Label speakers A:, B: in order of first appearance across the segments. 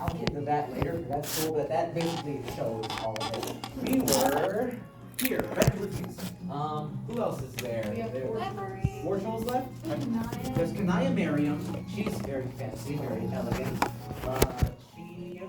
A: I'll get into that later. That's cool, but that basically shows all of it. We were here, record reviews. Who else is there?
B: We have
A: There-
B: four.
A: Four trolls left? There's Kanaya Miriam. She's very fancy, very elegant. She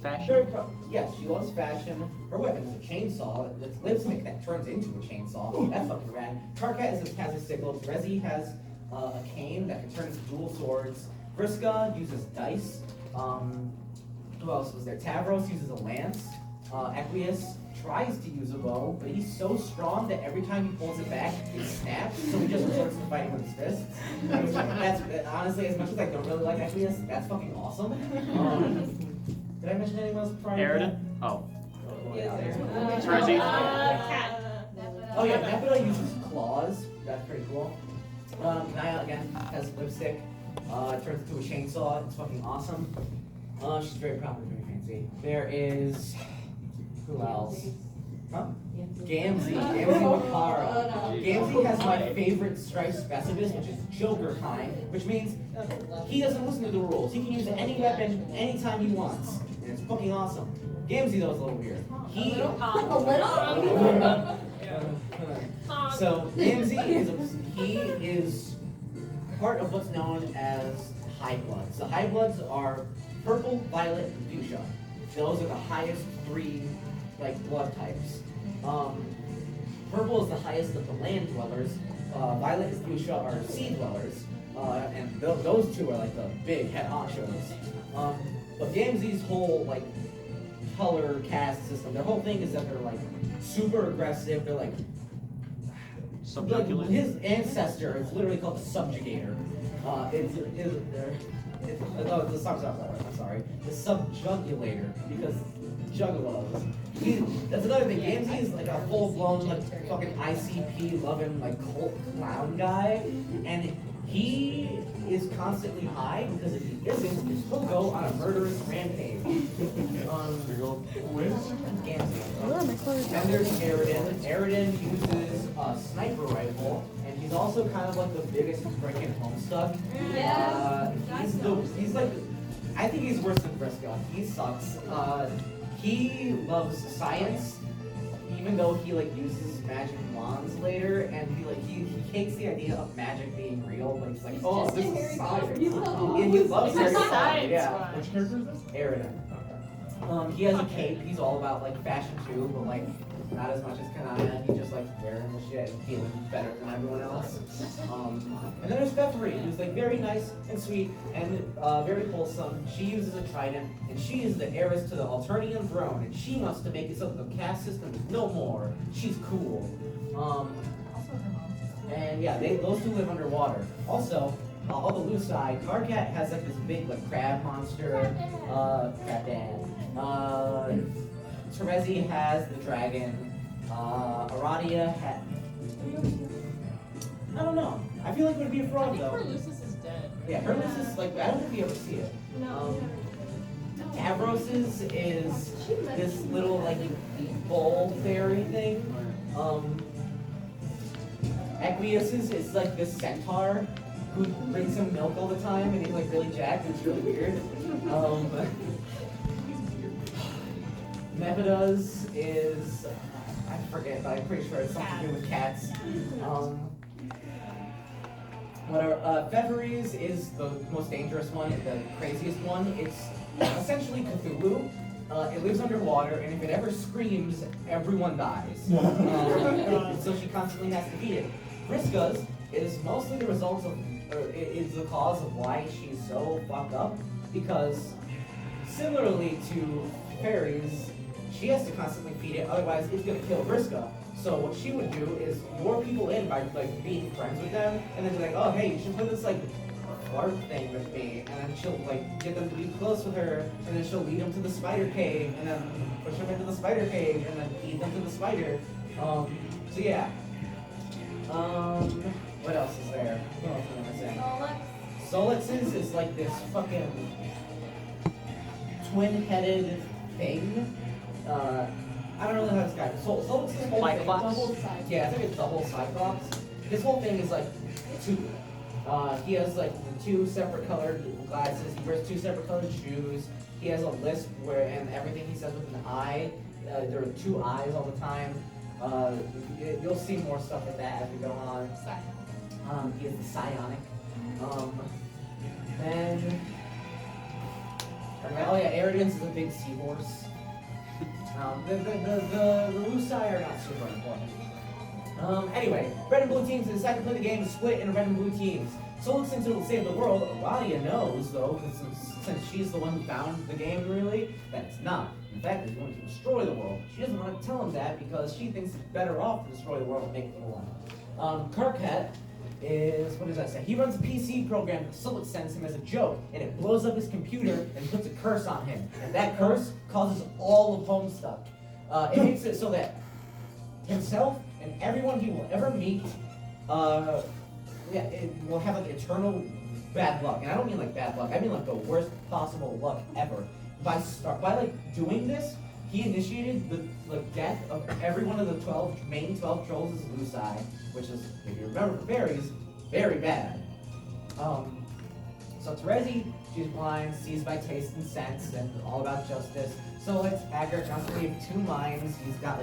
C: Fashion.
A: Yes, she loves fashion. Her weapon is a chainsaw. It's lipstick that turns into a chainsaw. That's fucking rad. Karkat has a sickle. Rezi has a cane that can turn into dual swords. Vriska uses dice. Who else was there? Tavros uses a lance. Equius tries to use a bow, but he's so strong that every time he pulls it back, it snaps. So he just resorts to fighting with his fists. That's honestly, as much as I don't really like Equius, that's fucking awesome. Did I mention anyone else prior?
C: Aridin? Oh.
A: Rezi?
B: Cat.
A: Oh yeah, Nepeta uses claws. That's pretty cool. Naya again has lipstick. Turns into a chainsaw. It's fucking awesome. She's very proper, very fancy. There is who else? Huh? Gamzee. Gamzee Makara. Gamzee has my favorite striped specialist, which is Joker kind, which means he doesn't listen to the rules. He can use any weapon anytime he wants. And it's fucking awesome. Gamzee though is a little weird.
B: A little?
A: So Gamzee is part of what's known as High Bloods. The High Bloods are purple, violet, and fuchsia. Those are the highest three blood types. Purple is the highest of the land dwellers. Violet and fuchsia are sea dwellers. And those two are like the big head honchos. But Gamzee's whole color caste system, their whole thing is that they're super aggressive. They're
C: Subjugated.
A: his ancestor is literally called the subjugator. I'm sorry. The subjugulator, because juggalos. That's another thing. Gamzee is like a full-blown fucking ICP loving cult clown guy, and he is constantly high because if he isn't, he'll go on a murderous rampage. Gamzee. And there's Aridin. Aridin uses a sniper rifle, and he's also kind of the biggest freaking Homestuck. I think he's worse than Vriska. He sucks. He loves science, even though he uses magic wands later, and he hates the idea of magic being real. But he's oh, this is science. And he loves Harry Potter. Yeah.
D: Which character is this?
A: Aridin. He has a cape. He's all about fashion too, but not as much as Kanaya. He just wearing the shit and feeling better than everyone else. And then there's Bethary, who's very nice and sweet and very wholesome. She uses a trident, and she is the heiress to the Alternian throne, and she wants to make it so that the caste system is no more. She's cool. And yeah, those two live underwater. Also, on the loose side, Karkat has this big crab monster. Crab dad. Terezi has the dragon. Aradia has. I don't know. I feel it would be a fraud though.
E: Lucis is dead.
A: Yeah, Hermes is I don't think we ever see it. Tavros's is this little bowl fairy thing. Equius's is this centaur who brings him milk all the time and he's really jacked and it's really weird. Nepida's is I forget, but I'm pretty sure it's something to do with cats. Feveries is the most dangerous one, the craziest one. It's essentially Cthulhu. It lives underwater, and if it ever screams, everyone dies. So she constantly has to feed it. Vriska's is mostly the result of, or is the cause of why she's so fucked up, because similarly to fairies, she has to constantly feed it, otherwise it's gonna kill Vriska. So what she would do is lure people in by being friends with them, and then be oh hey, you should play this flirt thing with me, and then she'll get them to be close with her, and then she'll lead them to the spider cave, and then push them into the spider cave, and then feed them to the spider. So yeah. What else is there? What else am I saying? Solix's is this fucking twin-headed thing. I don't really know how to describe it. Solix's whole thing. Yeah, I think it's double Cyclops. His whole thing is two. He has 2 separate colored glasses. He wears 2 separate colored shoes. He has a lisp and everything he says with an I. There are 2 eyes all the time. You'll see more stuff like that as we go on. He is the psionic. Then, oh yeah, arrogance is a big seahorse. The Luci are not super important. Anyway, red and blue teams decide to play the game split into red and blue teams. So since it'll save the world, Radia knows, though, since she's the one who found the game, really, that it's not. In fact, it's going to destroy the world. She doesn't want to tell him that because she thinks it's better off to destroy the world and make it go on. Kirkhead is, what does that say? He runs a PC program that Solid sends him as a joke, and it blows up his computer and puts a curse on him. And that curse causes all of Homestuck. It makes it so that himself and everyone he will ever meet, it will have like eternal bad luck. And I don't mean like bad luck, I mean like the worst possible luck ever. By like doing this, he initiated the death of every one of the main 12 trolls as Luci, which is, if you remember for fairies, very bad. So Terezi, she's blind, sees by taste and sense, and all about justice. So let's Agar constantly have 2 minds. He's got like